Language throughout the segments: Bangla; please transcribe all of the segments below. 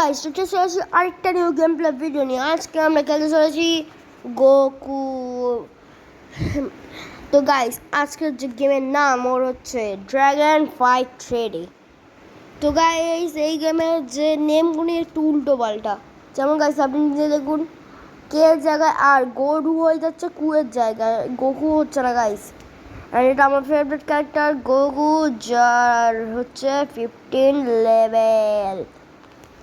গাইস এটা চলেছি আরেকটা নিউ গেম প্লে ভিডিও নিয়ে। আজকে আমরা খেলতে চলেছি গোকু। তো গাইস আজকের যে গেমের নাম ওর হচ্ছে ড্রাগন ফাইট থ্রেডি। তো গাইস এই গেমের যে নেমগুলি একটু উল্টো পাল্টা, যেমন গাইস আপনি নিজে দেখুন, কে জায়গায় আর গরু হয়ে যাচ্ছে কুয়ের জায়গায়, গোকু হচ্ছে না গাইস। আর এটা আমার ফেভারিট ক্যারেক্টার গোকু, যার হচ্ছে 15 লেভেল।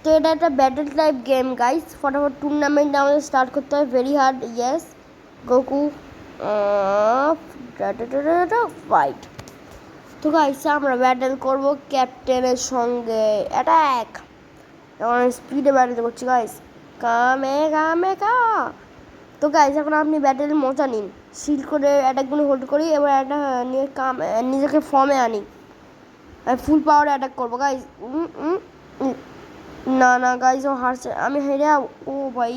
তো এটা একটা ব্যাটেল টাইপ গেম গাইস। ফটাফট টুর্নামেন্ট আমাদের স্টার্ট করতে হবে, very hard. Yes Goku fight. তো গাইস আমরা ব্যাটেল করব ক্যাপ্টেনের সঙ্গে। অ্যাটাক! এখন স্পিডে ব্যাটেল করছি গাইস। কামে কামে কা। তো গাইস এখন আপনি ব্যাটেলের মজা নিন, শিল করে অ্যাটাকগুলো হোল্ড করি, এবার একটা নিয়ে নিজেকে ফর্মে আনি, ফুল পাওয়ারে অ্যাটাক করবো গাইস। না না গাইস ও হারছে, আমি হেরে। ও ভাই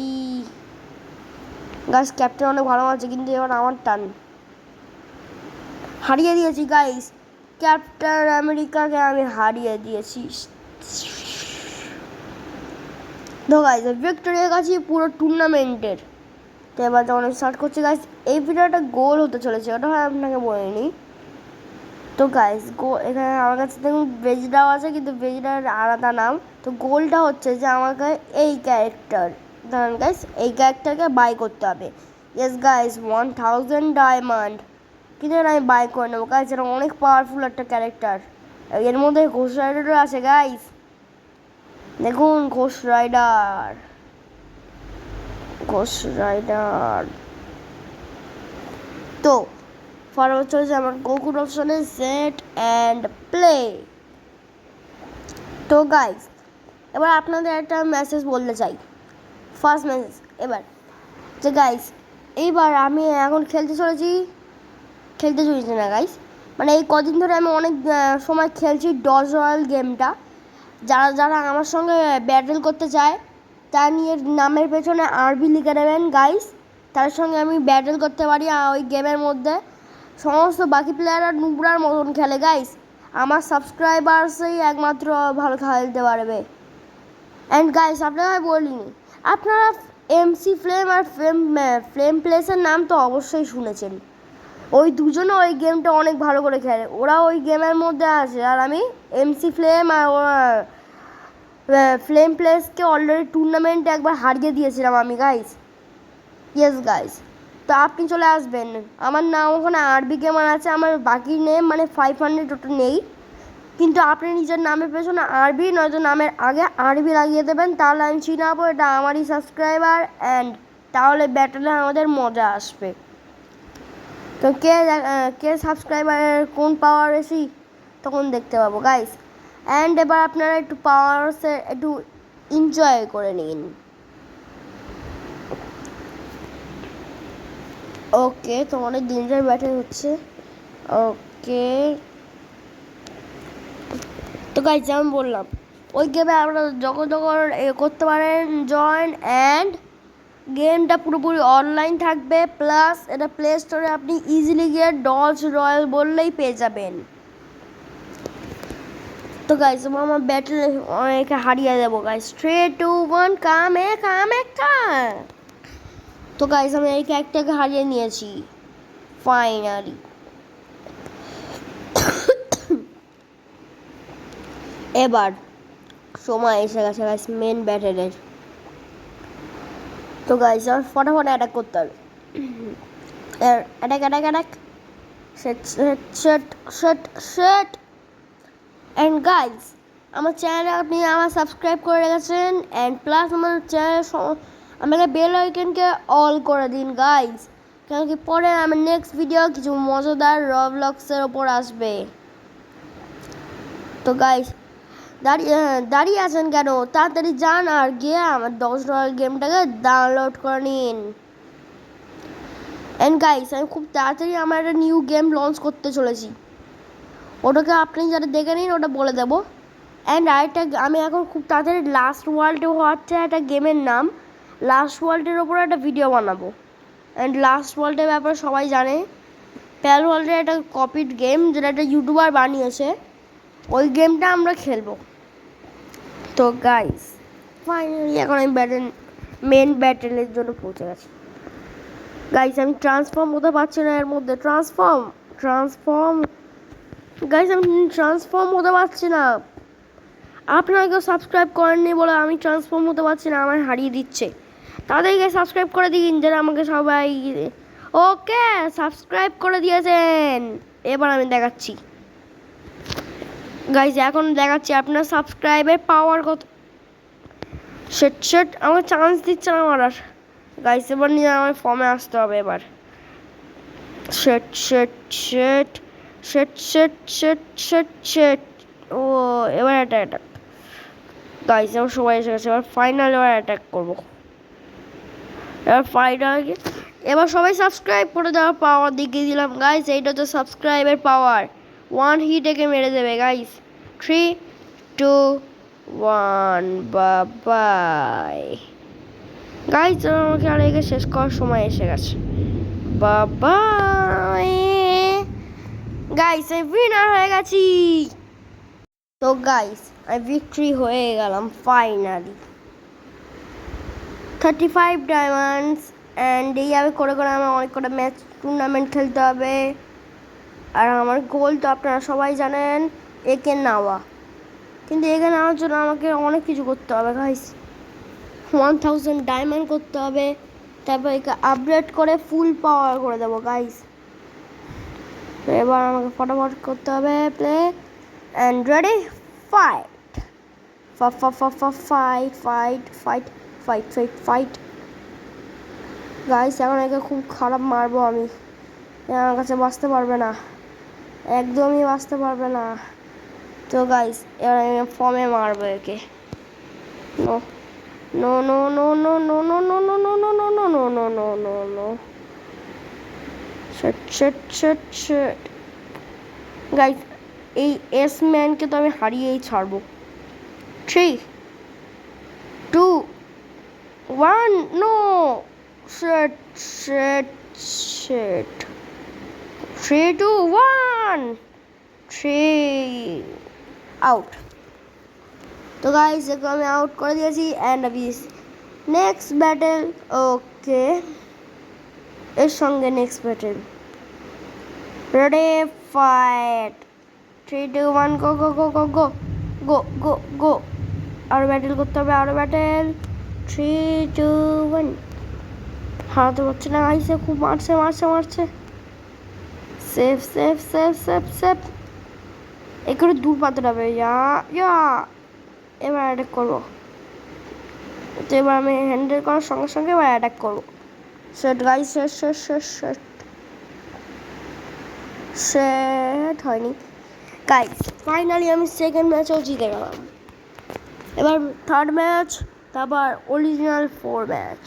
গাইস ক্যাপ্টেন অনেক ভালো আছে, কিন্তু এবার আমার টান। হারিয়ে দিয়েছি গাইস, ক্যাপ্টেন আমেরিকাকে আমি হারিয়ে দিয়েছি। তো গাইস ভিক্টোরি হয়ে গেছি পুরো টুর্নামেন্টের। তো এবার যখন স্টার্ট করছি গাইস, এই ভিডিওটা গোল হতে চলেছে, ওটা হয় আপনাকে বলিনি। তো গাইস এখানে আমার কাছে দেখুন ভেজিটাও আছে, কিন্তু ভেজিটার আলাদা নাম। তো গোলটা হচ্ছে যে আমাকে এই ক্যারেক্টার, ধরেন গাইস এই ক্যারেক্টারকে বাই করতে হবে। ইয়েস গাইস 1000 ডায়মন্ড, কিন্তু আমি বাই করে নেবো গাইস। এটা অনেক পাওয়ারফুল একটা ক্যারেক্টার। এর মধ্যে ঘোষ রাইডারও আছে গাইস, দেখুন ঘোষ রাইডার। তো ফরওয়ার্ড চলছে আমার গোকুর অপশনে সেট অ্যান্ড প্লে। তো গাইস এবার আপনাদের একটা মেসেজ বলতে চাই, ফার্স্ট মেসেজ এবার যে গাইস এইবার আমি এখন খেলতে চলেছি না গাইস, মানে এই কদিন ধরে আমি অনেক সময় খেলছি ডজ রয়্যাল গেমটা। যারা যারা আমার সঙ্গে ব্যাটেল করতে চায় তার নিয়ে নামের পেছনে আরবি লিখে নেবেন গাইস, তার সঙ্গে আমি ব্যাটেল করতে পারি। ওই গেমের মধ্যে সমস্ত বাকি প্লেয়াররা নুবরার মতন খেলে গাইস, আমার সাবস্ক্রাইবার্সই একমাত্র ভালো খেলতে পারবে। অ্যান্ড গাইস আপনারা বলিনি, আপনারা এমসি ফ্লেম আর ফ্লেম প্লেসের নাম তো অবশ্যই শুনেছেন। ওই দুজনে ওই গেমটা অনেক ভালো করে খেলে, ওরা ওই গেমের মধ্যে আছে। আর আমি এমসি ফ্লেম আর ফ্লেম প্লেসকে অলরেডি টুর্নামেন্টে একবার হারিয়ে দিয়েছিলাম আমি গাইস। ইয়েস গাইস তো আপনি চলে আসবেন, আমার নাম ওখানে আরবি গেমার আছে, আমার বাকি নেম মানে 500 ওটা নেই, কিন্তু আপনি নিজের নামের পেছনে আরবি নয়তো নামের আগে আরবি লাগিয়ে দেবেন, তাহলে আমি চিনাবো এটা আমারই সাবস্ক্রাইবার। অ্যান্ড তাহলে ব্যাটেলে আমাদের মজা আসবে। তো কে সাবস্ক্রাইবারের কোন পাওয়ার বেশি তখন দেখতে পাবো গাইস। অ্যান্ড এবার আপনারা একটু পাওয়ারসে একটু এনজয় করে নিন। ওকে তো অনেক ডেঞ্জার ব্যাটেল হচ্ছে। ওকে তো গাইস যেমন বললাম ওই গেমে আপনারা যখন করতে পারেন জয়েন, অ্যান্ড গেমটা পুরোপুরি অনলাইন থাকবে, প্লাস এটা প্লে স্টোরে আপনি ইজিলি গিয়ে ডজ রয়্যাল বললেই পেয়ে যাবেন। তো গাইস আমার ব্যাটেল অনেকে হারিয়ে দেবো গাইস। 3 2 1 কামে কামে কা। তো গাইস আমি এই ক্যারেক্টারকে হারিয়ে নিয়েছি ফাইনালি। এবার সময় এসে গেছে গাইস মেন ব্যাটেলের। তো গাইস আর ফটাফট অ্যাটাক করতে হবে। Attack set. অ্যান্ড গাইস আমার চ্যানেলে আপনি আমার সাবস্ক্রাইব করে রেখেছেন, অ্যান্ড প্লাস আমার চ্যানেল আমাকে বেল আইকনকে অল করে দিন গাইস, কেন কি পরে আমার নেক্সট ভিডিও কিছু মজাদার রবলক্সের ওপর আসবে। তো গাইস দাঁড়িয়ে আছেন কেন, তাড়াতাড়ি যান আর গিয়ে আমার ডজ রয়্যাল গেমটাকে ডাউনলোড করে নিন। অ্যান্ড গাইস আমি খুব তাড়াতাড়ি আমার একটা নিউ গেম লঞ্চ করতে চলেছি, ওটাকে আপনি যারা দেখে নিন ওটা বলে দেবো। অ্যান্ড আরেকটা আমি এখন খুব তাড়াতাড়ি লাস্ট ওয়ার্ল্ডে হচ্ছে একটা গেমের নাম, লাস্ট ওয়ার্ল্ডের ওপর একটা ভিডিও বানাবো। অ্যান্ড লাস্ট ওয়ার্ল্ডের ব্যাপারে সবাই জানে, প্যাল ওয়ার্ল্ডের একটা কপিড গেম যেটা একটা ইউটিউবার বানিয়েছে, ওই গেমটা আমরা খেলবো। তো গাইস ফাইনালি এখন আমি মেন ব্যাটেলের জন্য পৌঁছে গেছি গাইস। আমি ট্রান্সফর্ম হতে পারছি না এর মধ্যে। ট্রান্সফর্ম গাইস, আমি ট্রান্সফর্ম হতে পারছি না। আপনারা কেউ সাবস্ক্রাইব করেননি বলে আমি ট্রান্সফর্ম হতে পারছি না, আমার হারিয়ে দিচ্ছে। তাদেরকে সাবস্ক্রাইব করে দিন যারা আমাকে সবাই। ওকে, সাবস্ক্রাইব করে দিয়েছেন। এবার আমি দেখাচ্ছি গাইস, এখন দেখাচ্ছি আপনার সাবস্ক্রাইবের পাওয়ার কত। সেট আমার চান্স দিচ্ছে না আমার আর। গাইস এবার নিয়ে আমার ফর্মে আসতে হবে এবার। সেট ও এবার অ্যাটাক গাইস, আমার সবাই এসে গেছে। এবার ফাইনাল এবার অ্যাটাক করবো। এবার সবাই সাবস্ক্রাইব করে দেওয়ার পাওয়ার দেখিয়ে দিলাম গাইস। এইটা তো সাবস্ক্রাইবের পাওয়ার, 1 হিটেকে মেরে দেবে গাইস। 3, 2, 1 bye guys. আমাকে আর একে শেষ করার সময় এসে গেছে। বাই গাইস, আমি উইনার হয়ে গেছি। তো গাইস, আমি ভিক্টরি হয়ে গেলাম ফাইনালি। 35 ডায়মন্ডস অ্যান্ড এইভাবে করে করে আমার অনেক কটা ম্যাচ টুর্নামেন্ট খেলতে হবে। আর আমার গোল তো আপনারা সবাই জানেন, একে নেওয়া। কিন্তু একে নেওয়ার জন্য আমাকে অনেক কিছু করতে হবে গাইস। 1000 ডায়মন্ড করতে হবে, তারপর একে আপগ্রেড করে ফুল পাওয়ার করে দেবো গাইস। তো এবার আমাকে ফটাফট করতে হবে play and ready fight. Fight guys. এখন একে খুব খারাপ মারবো আমি, আমার কাছে বাঁচতে পারবে না, একদমই বাঁচতে পারবে না। তো গাইস এবার আমি ফর্মে মারবো একে। No no no no no no no no no no no no no no no no no shit guys, এই এস ম্যানকে তো আমি হারিয়েই ছাড়বো। 3, 2, 1 নো শিট 3, 2, 1 3 আউট। তো গাইস একে আমি আউট করে দিয়েছি অ্যান্ড আমি নেক্সট ব্যাটেল। ওকে, এর সঙ্গে নেক্সট ব্যাটেল। Ready fight. 3, 2, 1 গো গো গো গো গো গো গো গো। আরো ব্যাটেল করতে হবে, আরো ব্যাটেল। 3, 2, 1 হারাতে পারছে না গাইস, খুব মারছে। সেফ একটু দূর পাতে হবে। এবার অ্যাটাক করবো। তো এবার আমি হ্যান্ডেল করার সঙ্গে সঙ্গে এবার অ্যাটাক করবো। সেট গাইস, সেট হয়নি গাইস। ফাইনালি আমি সেকেন্ড ম্যাচও জিতে গেলাম। এবার থার্ড ম্যাচ, তারপর অরিজিনাল 4 ম্যাচ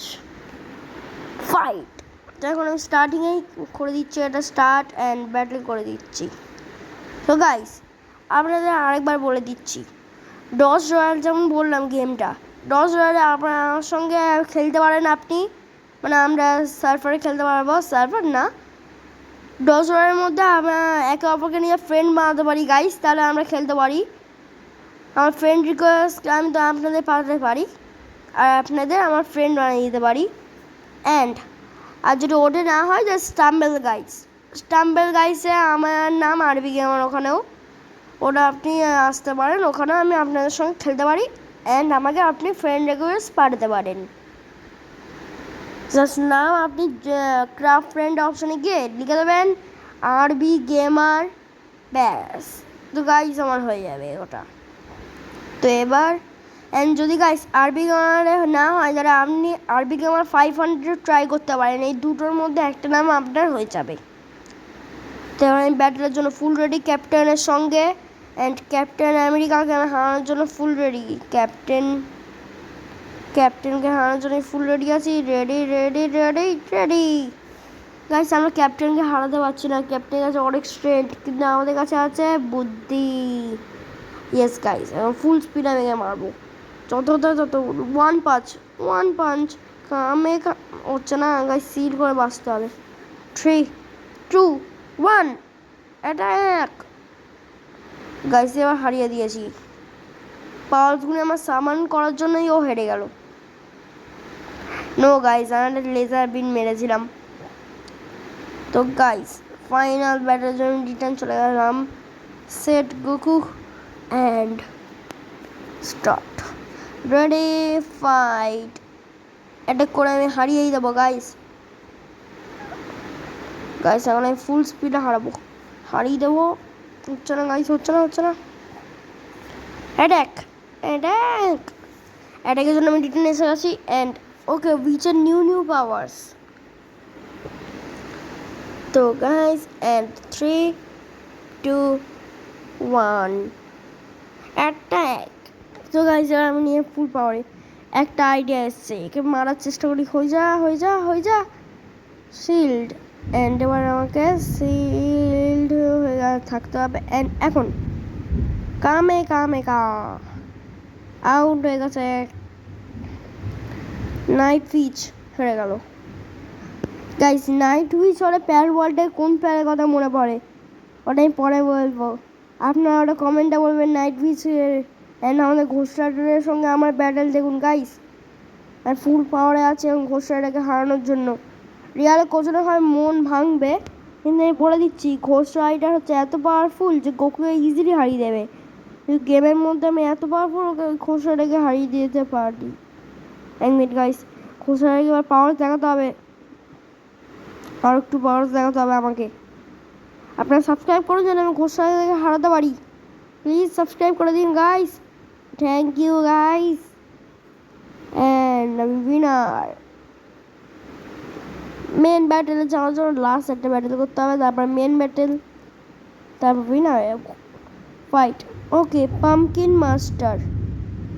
ফাইট। তো এখন আমি স্টার্টিংয়েই করে দিচ্ছি এটা স্টার্ট অ্যান্ড ব্যাটেল করে দিচ্ছি। তো গাইস আপনাদের আরেকবার বলে দিচ্ছি, ডস রয়্যাল যেমন বললাম গেমটা, ডস রয়্যালে আপনার আমার সঙ্গে খেলতে পারেন আপনি, মানে আমরা সার্ভারে খেলতে পারবো। সার্ভার না, ডস রয়্যালের মধ্যে আমরা একে অপরকে নিয়ে ফ্রেন্ড বানাতে পারি গাইস, তাহলে আমরা খেলতে পারি। আমার ফ্রেন্ড রিকোয়েস্ট আমি তো আপনাদের পাঠাতে পারি, আর আপনাদের আমার ফ্রেন্ড বানিয়ে দিতে পারি। অ্যান্ড আর যদি ওটা না হয় যে স্টাম্বেল গাইসে আমার নাম আরবি গেমার, ওখানেও ওটা আপনি আসতে পারেন, ওখানেও আমি আপনাদের সঙ্গে খেলতে পারি। অ্যান্ড আমাকে আপনি ফ্রেন্ড রিকোয়েস্ট পাঠাতে পারেন। জাস্ট নাম আপনি ক্রাফট ফ্রেন্ড অপশানে গিয়ে লিখে দেবেন আরবি গেমার, ব্যাস। তো গাইস আমার হয়ে যাবে ওটা। তো এবার অ্যান্ড যদি গাইস আরবি গেমারে না হয়, যারা আপনি আরবি গেমার 500 ট্রাই করতে পারেন, এই দুটোর মধ্যে একটা নাম আপনার হয়ে যাবে। তো এবার আমি ব্যাটেলের জন্য ফুল রেডি ক্যাপ্টেনের সঙ্গে, অ্যান্ড ক্যাপ্টেন আমেরিকাকে হারানোর জন্য ফুল রেডি। ক্যাপ্টেনকে হারানোর জন্য ফুল রেডি আছি। রেডি গাইস, আমরা ক্যাপ্টেনকে হারাতে পারছি না। ক্যাপ্টেনের কাছে অনেক স্ট্রেংথ, কিন্তু আমাদের কাছে আছে বুদ্ধি। ইয়েস গাইস, এখন ফুল স্পিড আমি মারবো যত 1 পাঞ্চ কামে হচ্ছে না গাইস, সিল করে বাঁচতে হবে। 3, 2, 1 অ্যাটাক গাইস। এবার হারিয়ে দিয়েছি। পাওয়ারসগুলো আমার সামান করার জন্যই ও হেরে গেল। নো গাইস, আমি লেজার বিন মেরেছিলাম। তো গাইস ফাইনাল ব্যাটের জন্য রিটার্ন চলে গেলাম। Set Goku and start. Ready fight. Attack করে আমি হারিয়েই দেবো গাইস। গাইস এখন আমি ফুল স্পিডে হারিয়ে দেবো। হচ্ছে না গাইস, হচ্ছে না। অ্যাটাক অ্যাটাক অ্যাটাকের জন্য আমি রিটার্ন এসে গেছি। And okay which are new powers. তো গাইস অ্যান্ড 3, 2, 1 অ্যাটাক। তো গাইস এবার আমি নিয়ে ফুল পাওয়ারে একটা আইডিয়া এসছে, একে মারার চেষ্টা করি। হয়ে যা শিল্ড। অ্যান্ড এবার আমাকে শিল্ড হয়ে থাকতে হবে। অ্যান্ড এখন কামে আউট হয়ে গেছে। নাইট উইচ হেরে গেল। গাইস নাইট উইচ ওরা প্যার ওয়ার্ল্ডের কোন প্যারের কথা মনে পড়ে ওটাই পরে বলবো। আপনারা ওটা কমেন্টে বলবেন নাইট উইচ। অ্যান্ড আমাদের ঘোষ রাইডারের সঙ্গে আমার ব্যাটেল দেখুন গাইস। আর ফুল পাওয়ারে আছে এবং ঘোষ রাইডারকে হারানোর জন্য। রিয়ালে কোচনে হয় মন ভাঙবে, কিন্তু আমি বলে দিচ্ছি ঘোষ রাইডার হচ্ছে এত পাওয়ারফুল যে গোকুকে ইজিলি হারিয়ে দেবে। গেমের মধ্যে আমি এত পাওয়ারফুল ওকে ঘোষ রাইডারকে হারিয়ে দিতে পারি। এক মিনিট গাইস, ঘোষ রাইডারকে এবার পাওয়ার দেখাতে হবে। আর একটু পাওয়ার দেখাতে হবে আমাকে। আপনারা সাবস্ক্রাইব করুন যেন আমি ঘোষ রাইডারকে হারাতে পারি। প্লিজ সাবস্ক্রাইব করে দিন guys. Thank you guys. And আমি উইনার। মেন ব্যাটেলে যাওয়ার জন্য লাস্ট একটা ব্যাটেল করতে হবে, তারপর মেন ব্যাটেল, তারপর winner fight. Okay pumpkin master.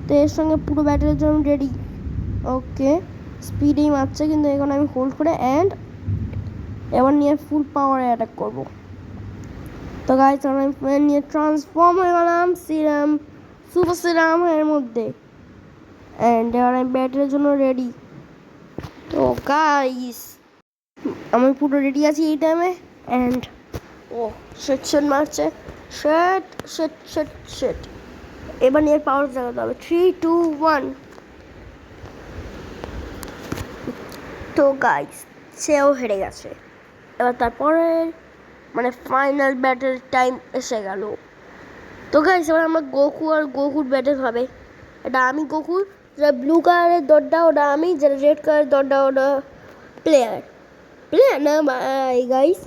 তো এর সঙ্গে পুরো ব্যাটেলের জন্য রেডি। ওকে স্পিডেই মারছে, কিন্তু এখন আমি হোল্ড করে অ্যান্ড এবার নিয়ে ফুল পাওয়ারে অ্যাটাক করব। তো গাইস আমি নিয়ে ট্রান্সফর্ম হয়ে গেলাম সুপার সিরাম এর মধ্যে। অ্যান্ড এবার আমি ব্যাটেলের জন্য রেডি। তো গাইস আমি পুরো রেডি আছি এই টাইমে। অ্যান্ড ও সেট মারছে। সেট এবার নিয়ে পাওয়ার দেখাতে হবে। 3, 2, 1। তো গাইস সেও হেরে গেছে। এবার তারপরে মানে ফাইনাল ব্যাটেল টাইম এসে গেল। তো গাইস এবার আমরা গোকু আর গোকুর ব্যাটেল হবে। এটা আমি গোকু, যেটা ব্লু কালারের দরটা ওটা আমি, যেটা রেড কালারের দরটা ওটা প্লেয়ার না গাইস,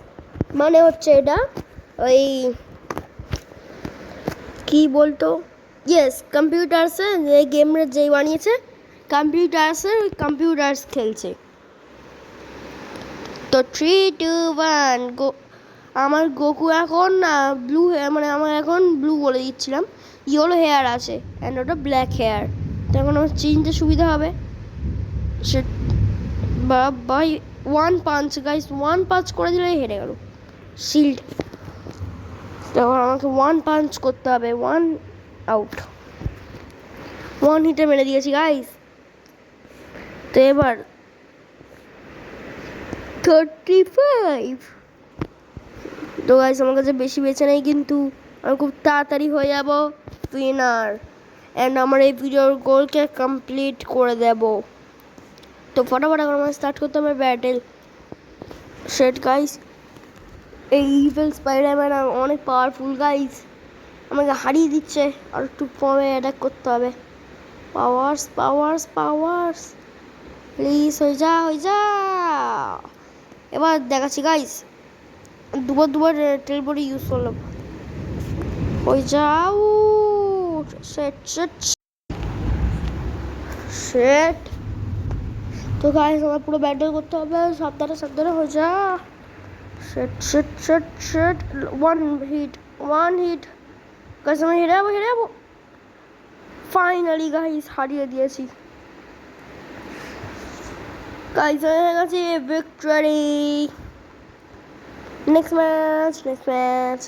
মানে হচ্ছে এটা ওই কি বলতো, ইয়েস কম্পিউটার্সে যে গেমের যেই বানিয়েছে কম্পিউটার্সের, ওই কম্পিউটার্স খেলছে। তো 3, 2, 1 গো। আমার গোকু এখন ব্লু হেয়ার, মানে আমার এখন ব্লু বলে দিচ্ছিলাম, ইয়েলো হেয়ার আছে অ্যান্ড ওটা ব্ল্যাক হেয়ার। তো এখন আমার চিনতে সুবিধা হবে। সে বাই 1 পাঞ্চ গাইস, 1 পাঞ্চ করে দিলেই হেরে গেল শিল্ড। তখন আমাকে 1 পাঞ্চ করতে হবে। 1 আউট, 1 হিটে মেরে দিয়েছি গাইস। তো এবার 35। তো গাইস আমার কাছে বেশি বেঁচে নেই, কিন্তু আমি খুব তাড়াতাড়ি হয়ে যাব উইনার। অ্যান্ড আমার এই ভিডিওর গোলকে কমপ্লিট করে দেব। তো ফটাফট আমার স্টার্ট করতে হবে ব্যাটেল। সেট গাইস, এই ইভিল স্পাইডারম্যান অনেক পাওয়ারফুল গাইস, আমাকে হারিয়ে দিচ্ছে। আর একটু ফর্মে অ্যাটাক করতে হবে। পাওয়ার্স প্লিজ হয়ে যা। এবার দেখাচ্ছি গাইস, দুবার টেলবডি ইউজ করলাম। হয়ে যাও। সেট। তো গাইস আমার পুরো ব্যাটেল করতে হবে। সাবধানে হয়ে যা। সেট 1 হিট গাইস, আমি হেরে যাবো। ফাইনালি গাইস হারিয়ে দিয়েছি গাইস, হয়ে গেছে ভিক্টরি। Next match.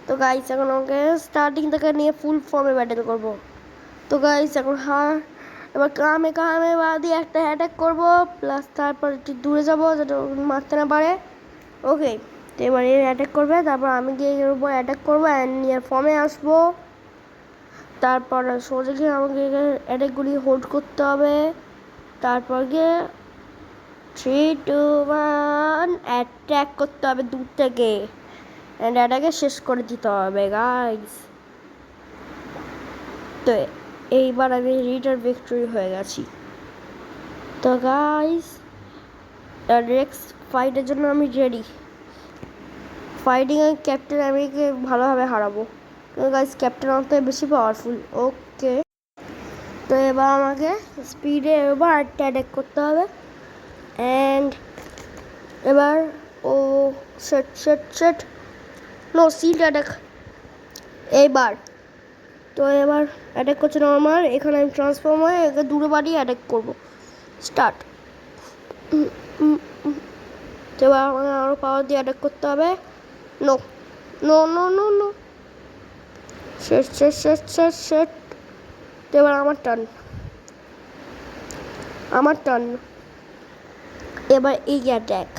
তো গাইস এখন আমাকে স্টার্টিং থেকে নিয়ে ফুল ফর্মে ব্যাটেল করব। তো গাইস এখন এবার কামে দিয়ে একটা অ্যাটাক করব, প্লাস তারপর একটু দূরে যাব যাতে মারতে না পারে। ওকে তো এবার এর অ্যাটাক করবে, তারপর আমি গিয়ে এর উপর অ্যাটাক করবো অ্যান্ড নিয়ে ফর্মে আসবো। তারপর সোজা গিয়ে আমাকে অ্যাটাকগুলি হোল্ড করতে হবে, তারপর গিয়ে 3 2 1 অ্যাটাক করতে হবে দূর থেকে, অ্যান্ড অ্যাটাকে শেষ করে দিতে হবে গাইস। তো এইবার আমি রিটার ভিক্টরি হয়ে গেছি। তো গাইস নেক্সট ফাইটের জন্য আমি রেডি। ফাইটিংয়ে ক্যাপ্টেন আমেরিকাকে ভালোভাবে হারাবো, তো গাইস ক্যাপ্টেন আমার থেকে বেশি পাওয়ারফুল। ওকে, তো এবার আমাকে স্পিডে এবার একটা অ্যাটাক করতে হবে, অ্যান্ড এবার ও set set set no seat attack এইবার। তো এবার অ্যাটাক করছে নর্মাল, এখানে আমি ট্রান্সফর্ম হয়ে একে দূরে বাড়িয়ে অ্যাটাক করবো। স্টার্ট। তো এবার আমাকে আরও পাওয়ার দিয়ে অ্যাটাক করতে হবে। No no no no no set set set set set. তো এবার আমার টার্ন এবার এই অ্যাটাক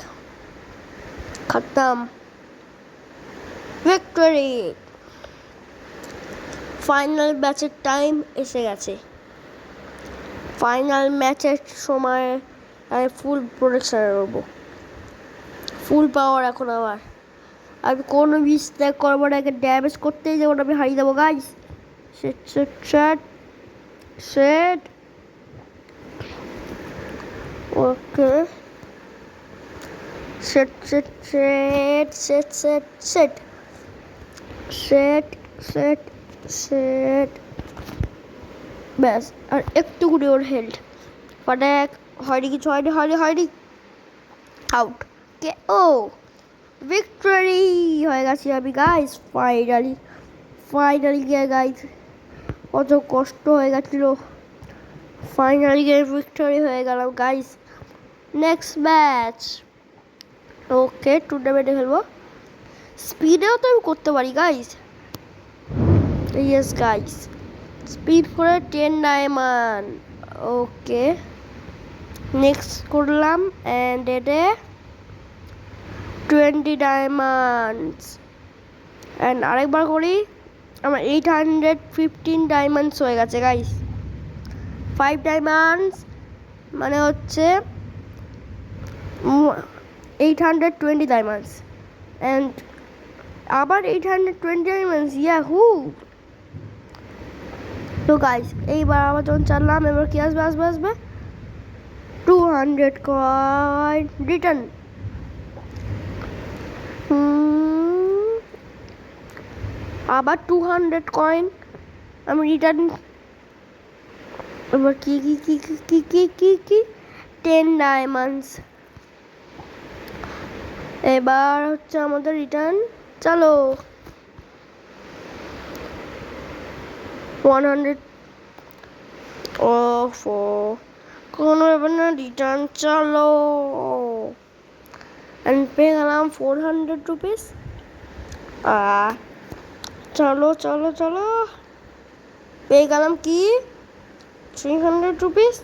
খতম, ভিক্টরি। ফাইনাল ম্যাচের টাইম এসে গেছে। ফাইনাল ম্যাচের সময় আমি ফুল প্রোটেকশনে রবো, ফুল পাওয়ার। এখন আমি কোনো মিস্টেক করবো না, একে ড্যামেজ করতেই যাবো না, আমি হারিয়ে যাবো guys. Set set set set ওকে set set set set set set set set set ব্যাস। আর একটু করে ওর হেল্থ ফাটাক, হয়নি কিছু, হয়নি আউট। কে ও ভিক্টরি হয়ে গেছি আমি গাইস। ফাইনালি গিয়ে গাইস কত কষ্ট হয়ে গেছিলো, ফাইনালি গিয়ে ভিক্টরি হয়ে গেলাম গাইস। নেক্সট ম্যাচ ওকে টুর্নামেন্টে খেলবো, স্পিডেও তো আমি করতে পারি গাইস। ইয়েস গাইস, স্পিড করে 10 ডায়মন্ড। ওকে নেক্সট করলাম, অ্যান্ড এতে 20 ডায়মন্ডস, অ্যান্ড আরেকবার করি, আমার 815 ডায়মন্ডস হয়ে গেছে গাইস। 5 ডায়মন্ডস মানে হচ্ছে 820 ডায়মন্ডস, অ্যান্ড আবার 820 ডায়মন্ডস, ইয়াহু। তো গাইস এইবার আবার যখন চাললাম, এবার কি আসবে 200 কয়েন রিটার্ন। আবার 200 কয়েন আমি রিটার্ন। এবার কি 10 ডায়মন্ডস। এবার হচ্ছে আমাদের রিটার্ন, চলো 100। ওফো কোনো ব্যাপার না, রিটার্ন চলো। আমি পেয়ে গেলাম 400 রুপিস। চলো চলো চলো, পেয়ে গেলাম কি 300 রুপিস।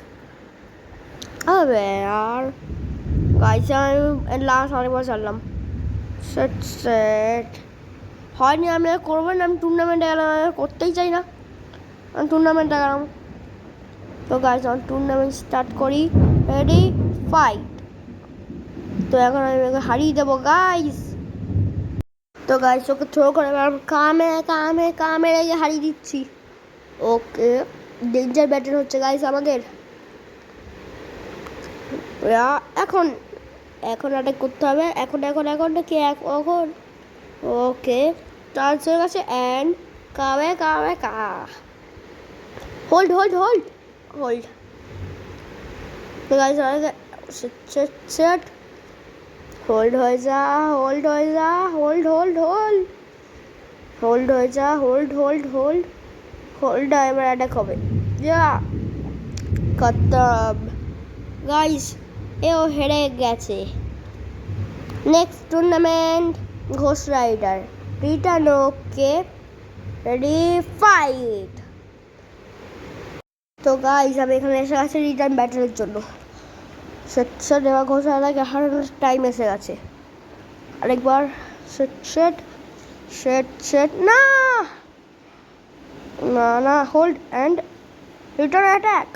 আবে আর গাইস আমি লাস্ট আরেকবার চাললাম, সেট হয়নি। আমি আর করবো না, আমি টুর্নামেন্টে গেলাম, আমি করতেই চাই না, আমি টুর্নামেন্টে গেলাম। তো গাইস আমি টুর্নামেন্ট স্টার্ট করি, রেডি ফাইট। তো এখন আমি ওকে হারিয়ে দেবো গাইস। তো গাইস ওকে থ্রো করে কামে রেখে হারিয়ে দিচ্ছি। ওকে ডেঞ্জার ব্যাটেল হচ্ছে গাইস আমাদের। এখন অ্যাটাক করতে হবে, এখন কি এখন। ওকে চার্জ হয়ে গেছে, অ্যান্ড কামে হোল্ড তো গাইস সেট হোল্ড হয়ে যা হোল্ড হয়ে যা এবার অ্যাটাক হবে, যা খতম গাইস। এও হেরে গেছে। নেক্সট টুর্নামেন্ট ঘোষ rider return. Okay ready fight. তো গাইস আমি এখানে এসে গেছে রিটার্ন ব্যাটেলের জন্য। সেট এবার ঘোষ রাইডারকে হারানোর টাইম এসে গেছে। আরেকবার সেট না না হোল্ড অ্যান্ড রিটার্ন অ্যাটাক।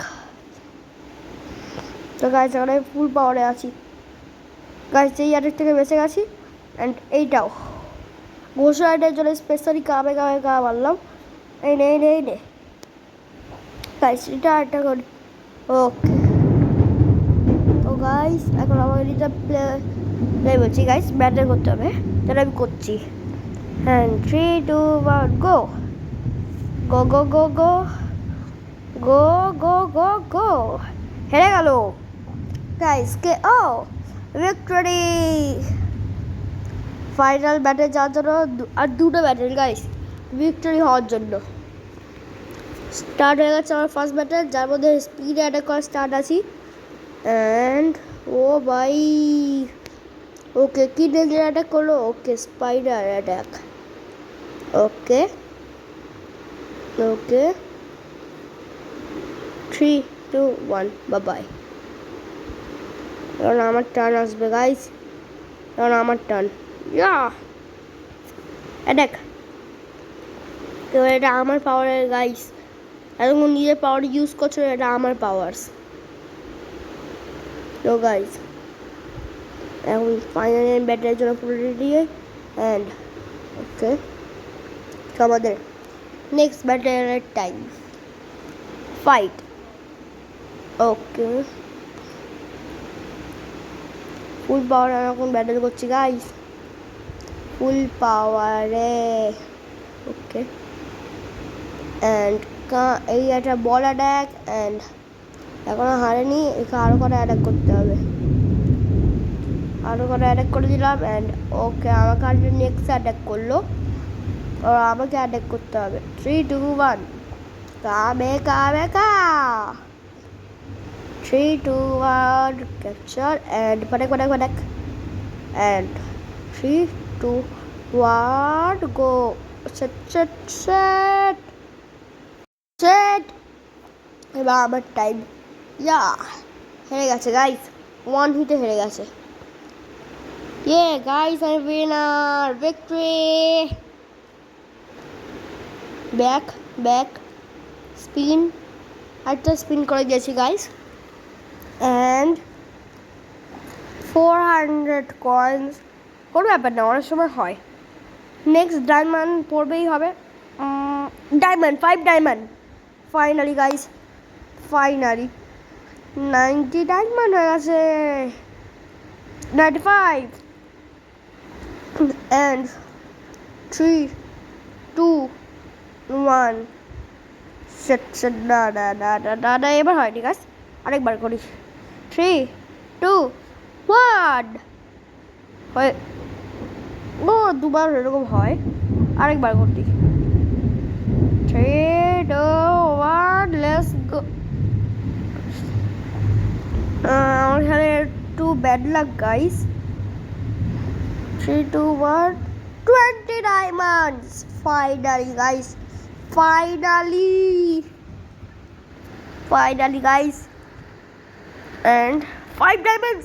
তো গাইস এখানে ফুল পাওয়ারে আছি গাইস, এই অ্যাটাক থেকে বেঁচে গেছি। অ্যান্ড এইটাও ঘোষ রাইডের জন্য স্পেশালি কাবে মারলাম। এই নে গাইস এটা একটা করি। ওকে তো গাইস এখন আমার এটা প্লে বলছি গাইস, ব্যাটার করতে হবে, তাহলে আমি করছি। হ্যাঁ 3 2 1 গো গো গো গো গো গো গো গো গো। হেরে গেল গাইস কে। ও ভিক্টরি, ফাইনাল ব্যাটে যাওয়ার জন্য আর দুটো ব্যাটেল গাইস ভিক্টরি হওয়ার জন্য। স্টার্ট হয়ে গেছে আমার ফার্স্ট ব্যাটার, যার মধ্যে স্পিড অ্যাটাক করা স্টার্ট আছি। অ্যান্ড ও ভাই ওকে কি ডেঞ্জার অ্যাটাক করলো। Okay spider attack. Okay okay 3 2 1 bye. এখন আমার টার্ন আসবে গাইস, এখন আমার টার্ন। ইয়া অ্যাটাক। তো এটা আমার পাওয়ারের গাইস, এখন নিজের পাওয়ার ইউজ করছো, এটা আমার পাওয়ার্স। তো গাইস এখন ফাইনালি ব্যাটারির জন্য পুরো রেডি। অ্যান্ড ওকে তো আমাদের নেক্সট ব্যাটারের টাইম ফাইট। ওকে ফুল পাওয়ার এখন ব্যাটেল করছি গাইস, ফুল পাওয়ারে। ওকে অ্যান্ড এই একটা বল অ্যাটাক। অ্যান্ড এখনো হারেনি, এখানে আরও কটা অ্যাটাক করতে হবে, আরও কটা অ্যাটাক করে দিলাম। অ্যান্ড ওকে আমাকে আর নেক্সট অ্যাটাক করলো, আর আমাকে অ্যাটাক করতে হবে। 3 2 1 কাবে 3 2 1 ক্যাপচার অ্যান্ড পাটাক অ্যান্ড 3 2 1 গো। সেট এবার আমার টাইম। ইয়া হেরে গেছে গাইস, 1 হিটে হেরে গেছে। Guys I winner, victory. Back spin, একটা স্পিন করে দিয়েছি গাইস। অ্যান্ড 400 কয়েন্স, কোনো ব্যাপার না, অনেক সময় হয়। নেক্সট ডায়মন্ড পড়বেই হবে, diamond 5 diamond. Finally guys, finally 90 diamond হয়ে গেছে, 95। অ্যান্ড 3 2 1 না এবার হয় ঠিক আছে, আরেকবার করি। 3 2 1 হয়। ও দুবার এরকম হয়, আরেকবার করছি। 3 2 1 লেটস গো। আমার এখানে একটু bad luck guys. 3 2 1 20 diamonds finally guys, finally guys. And 5 diamonds,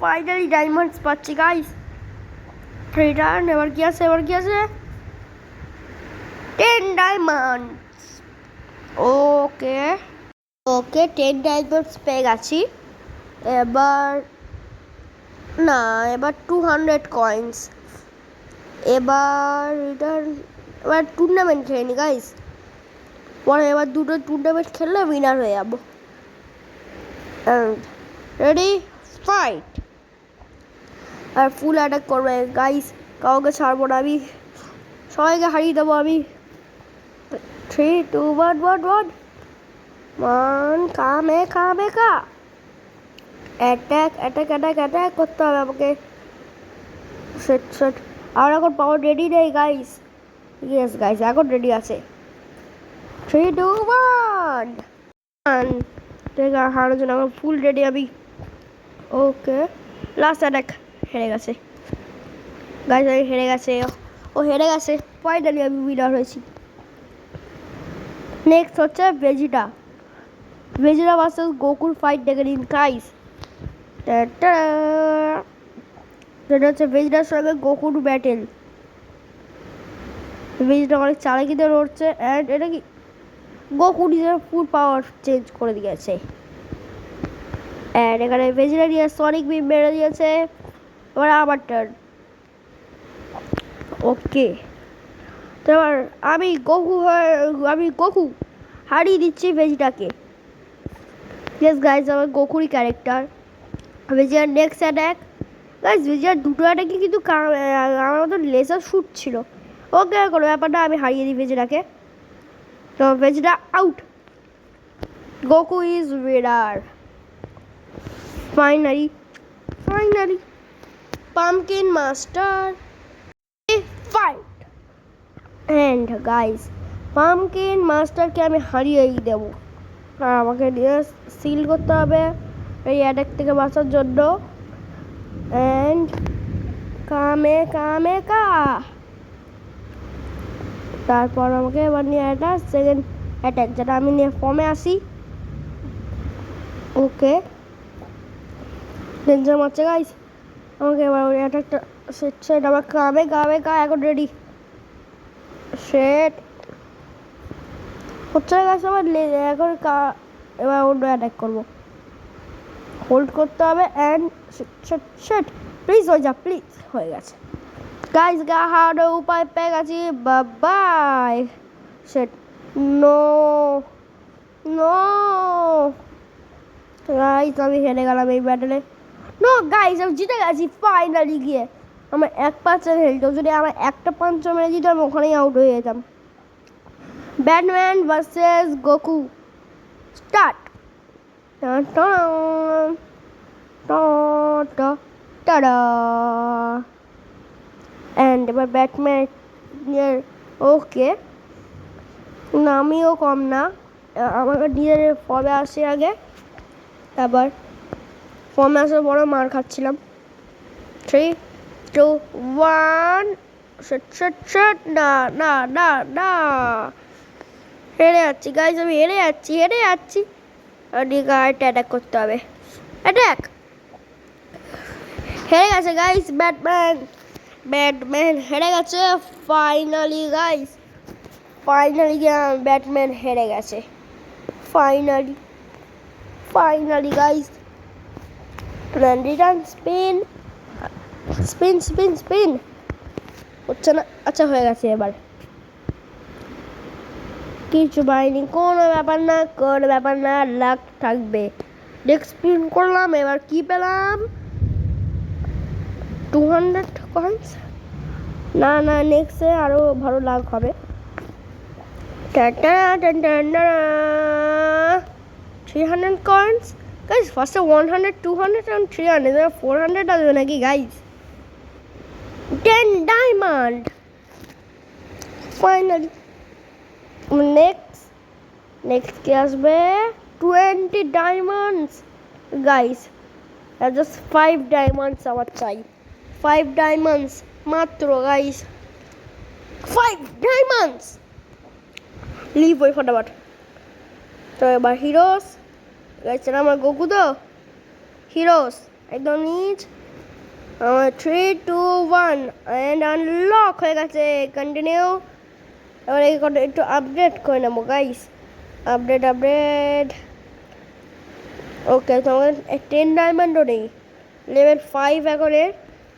finally diamonds পাচ্ছি গাইস। রিটার্ন এবার কি আছে 10 ডায়মন্ডস। ওকে 10 ডায়মন্ডস পেয়ে গেছি। এবার 200 কয়েন্স। এবার রিটার্ন, এবার টুর্নামেন্ট খেলে নি গাইস, পরে এবার দুটো টুর্নামেন্ট খেললে উইনার হয়ে যাবো। Ready fight. আর ফুল অ্যাটাক করবে গাইস, কাউকে ছাড়বো না আমি, সবাইকে হারিয়ে দেবো আমি। 3 2 1 1 কামে অ্যাটাক করতে হবে আমাকে। সেট আর এখন পাওয়ার রেডি নেই গাইস। ইয়েস গাইস এখন রেডি আছে। 3 2 1 ঠিক আছে, হারানোর জন্য আমার ফুল রেডি আমি। ওকে লাস্ট অ্যাটাক, হেরে গেছে গাইস, আমি হেরে গেছে, ও হেরে গেছে। ফাইনালি আমি উইনার হয়েছি। নেক্সট হচ্ছে ভেজিটা ভার্সেস গোকুল ফাইট দেখে নিন গাইস। সেটা হচ্ছে ভেজিটার সঙ্গে গোকুল ব্যাটেল। ভেজিটা অনেক চালাকিতে লড়ছে। অ্যান্ড এটা কি গোকু নিজের ফুল পাওয়ার চেঞ্জ করে দিয়েছে। অ্যান্ড এখানে ভেজিটা দিয়ে সনিক বিম মেরে দিয়েছে। এবার আবার টার্ন। ওকে, তো এবার আমি গোকু হারিয়ে দিচ্ছি ভেজিটাকে। ইয়েস গাইজ, আমার গোকুরই ক্যারেক্টার। ভেজিটার নেক্সট অ্যাটাক। গাইজ ভেজিটার দুটো অ্যাটাকে কিন্তু আমার মতো লেজার শ্যুট ছিল। ওকে, কোনো ব্যাপার না, আমি হারিয়ে দিই ভেজিটাকে। তো Vegeta out. Goku is winner. Finally pumpkin master fight. And guys pumpkin মাস্টারকে আমি হারিয়েই দেবো। আর আমাকে নিয়ে সিল করতে হবে এই অ্যাটাক থেকে বাঁচার জন্য। অ্যান্ড কামে কা। তারপর আমাকে এবার নিয়ে একটা সেকেন্ড অ্যাটাক, যেটা আমি নিয়ে ফর্মে আসি। ওকে, ডেঞ্জার মারছে গাইস আমাকে। এবার ওই অ্যাটাকটা সেট আমার কামে কা এখন রেডি। সেট হচ্ছে গাছ আমার এখন এবার অন্য অ্যাটাক করবো। হোল্ড করতে হবে অ্যান্ড সেট প্লিজ হয়ে যা, প্লিজ। হয়ে গেছে গাইস, গা হারানোর উপায় পেয়ে গেছি। By set. নো গাইস, আমি হেরে গেলাম এই ব্যাটেলে। নো গাইস, আমি জিতে গেছি ফাইনালি গিয়ে। আমার 1% হেলথ, যদি আমার একটা পাঞ্চ মেরে দিত আমি ওখানেই আউট হয়ে যেতাম। Batman versus Goku start. And এবার ব্যাটম্যান ওকে, আমিও কম না, আমাকে নিজের ফর্মে আসে আগে। তারপর ফর্মে আসার বড় মার খাচ্ছিলাম। 3, 2, 1 শট। না হেরে যাচ্ছি গাইজ, আমি হেরে যাচ্ছি। আর ডিগার্ট অ্যাটাক করতে হবে। অ্যাটাক হেরে গেছে গাইজ। ব্যাটম্যান হেরে গেছে ফাইনালি গাইজ। ব্যাটম্যান হেরে গেছে ফাইনালি গাইজ। রিটার্ন স্পিন হচ্ছে না। আচ্ছা, হয়ে গেছে এবার। কিছু পাইনি, কোনো ব্যাপার না, লাক থাকবে। নেক্সট স্পিন করলাম, এবার কি পেলাম? 200 কয়েন্স। না নেক্সটে আরও ভালো লাভ হবে। 300 কয়েন্স গাইজ। ফার্স্টে 100, 200 and 300, 400 আসবে নাকি গাইজ? 10 diamond finally. নেক্সট কি আসবে? 20 ডায়মন্ডস গাইজ। জাস্ট 5 ডায়মন্ডস আমার চাই। 5 ডায়মন্ডস মাত্র গাইজ, 5 ডায়মন্ডস। লিভ ওই ফটাফট। তো এবার হিরোস গাইজ, আমার গোকু তো হিরোস একদম নিচ। আমার 3, 2, 1 অ্যান্ড আনলক হয়ে গেছে। কন্টিনিউ। এবার একটু আপডেট করে নেবো গাইস। আপডেট। ওকে, তো আমাদের 10 ডায়মন্ডও নেই, লেভেল 5 এখনের।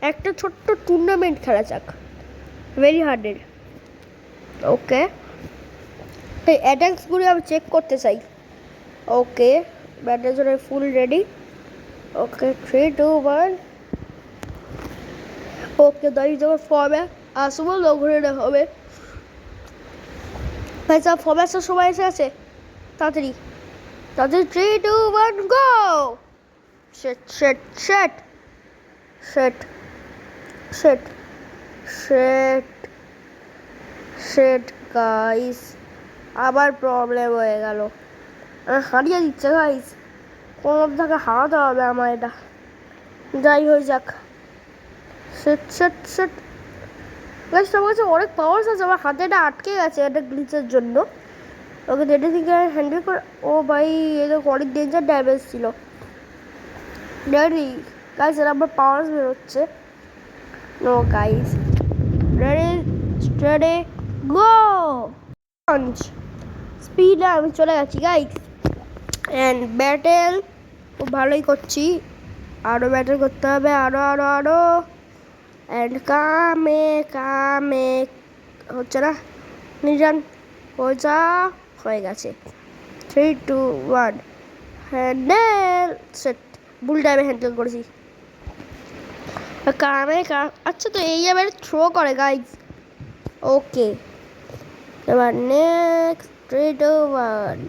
একটা ছোট্ট টুর্নামেন্ট খেলা যাক, ভেরি হার্ডের। ওকে, এই অ্যাটাক্সগুলি আমি চেক করতে চাই। ওকে, ব্যাটার জন্য ফুল রেডি। ওকে, 3, 2, 1। ওকে, দাঁড়িয়ে যখন ফর্মে আসবো লঘরে হবে। ভাই সব ফর্মে আসার সময় এসে আছে, তাড়াতাড়ি 3, 2, 1 গো। সেট গাইস, আবার প্রবলেম হয়ে গেল। হারিয়ে দিচ্ছে গাইস, কোনো থেকে হারাতে হবে আমার এটা। যাই হয়ে যাক। সেট গাইস, আমার কাছে অনেক পাওয়ার্স আছে, আমার হাতে এটা আটকে গেছে এটা গ্লিচের জন্য। ওকে, যেটা থেকে হ্যান্ডেল করে। ও ভাই, এটা অনেক ডেঞ্জার ড্যামেজ ছিল। রেডি গাইস, এর আবার পাওয়ার্স বেরোচ্ছে। No guys, ready steady go. স্পিডে আমি চলে গেছি গাইস। অ্যান্ড ব্যাটেল খুব ভালোই করছি, আরও ব্যাটেল করতে হবে, আরও আরও আরও। অ্যান্ড কামে হচ্ছে না, নিজান ওইটা হয়ে গেছে। 3 2 1 হ্যান্ডেল সেট, ভুল টাইমে হ্যান্ডেল করেছি। আচ্ছা তো এই এবার থ্রো করে গাইজ। ওকে এবার নেক্সট 3 2 1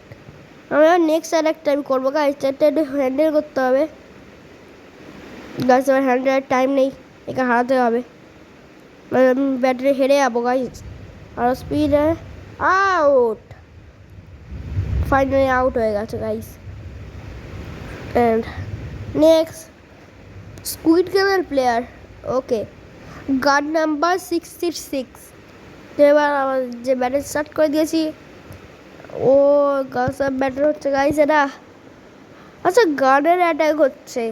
আমরা নেক্সট আর একটা টাইম করবো গাইজ, এটা একটু হ্যান্ডেল করতে হবে গাইজ। এবার হ্যান্ডেলের টাইম নেই, একে হারাতে হবে, ব্যাটারি হেরে যাবো গাইজ। আর স্পিডে আউট, ফাইনালি আউট হয়ে গেছে গাইজ। অ্যান্ড নেক্সট স্কুইড গেমের প্লেয়ার। ওকে গান নাম্বার 66। এবার আমার যে ব্যাটারি স্টার্ট করে দিয়েছি, ও সব ব্যাটার হচ্ছে গাইজ এটা। আচ্ছা গানের অ্যাটাক হচ্ছে,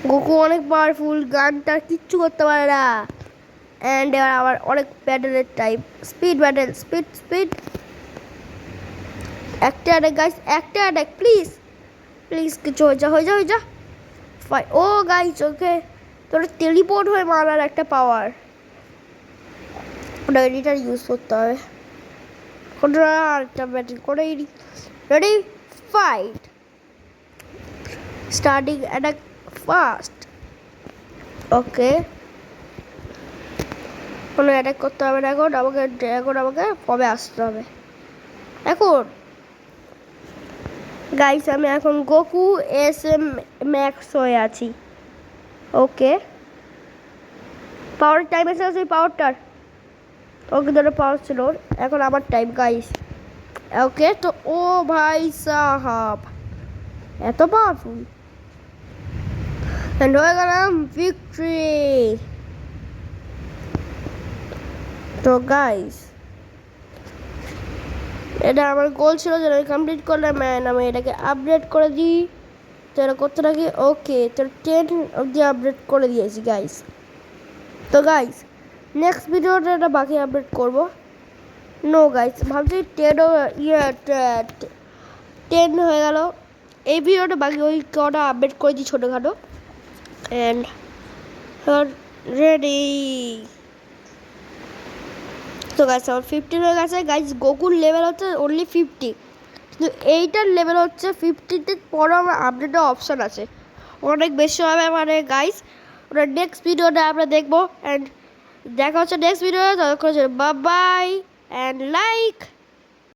গোকু অনেক পাওয়ারফুল, গানটা কিচ্ছু করতে পারে না। অ্যান্ড এবার আবার অনেক ব্যাটেলের type, speed battle, speed speed. একটা অ্যাটাক গাইজ, একটা অ্যাটাক প্লিজ প্লিজ, কিছু হয়ে যা। ও গাইজ ওকে, তোর টেলিপোর্ট হয়ে মারার একটা পাওয়ার, ওটা এডিটার ইউজ করতে হবে। আরেকটা ব্যাটেল করে ready fight, starting attack fast. Okay কোনো অ্যাটাক করতে হবে না এখন আমাকে কবে আসতে হবে এখন গাইস। আমি এখন গোকু SM ম্যাক্স হয়ে আছি। ওকে পাওয়ার টাইম এসে গেছে, পাওয়ারটার ওকে ধরে পাওয়ার ছিল, এখন আমার টাইম গাইস। ওকে তো ও ভাই সাহাব এত পাওয়ারফুল, এন্ড হয়ে গেলাম ভিক্টরি। তো গাইস এটা আমার গোল ছিল যেটা আমি কমপ্লিট করলাম, অ্যান্ড আমি এটাকে আপডেট করে দিই। তো এটা করতে থাকি। ওকে তো 10 অবধি আপডেট করে দিয়েছি গাইস। তো গাইস নেক্সট ভিডিওটা এটা বাকি আপডেট করবো। নো গাইস ভাবছি 10 হয়ে গেল, এই ভিডিওটা বাকি ওই কটা আপডেট করে দিই ছোটোখাটো। And ready. তো গাইস আমার 15 হয়ে গেছে গাইস। গোকুর লেভেল হচ্ছে অনলি 50, কিন্তু এইটার লেভেল হচ্ছে 50তে পরে আমার আপডেটের অপশান আছে, অনেক বেশি হবে মানে গাইস। ওটা নেক্সট ভিডিওটা আমরা দেখবো। অ্যান্ড দেখা হচ্ছে নেক্সট ভিডিও, ততক্ষণ বাই বাই অ্যান্ড লাইক।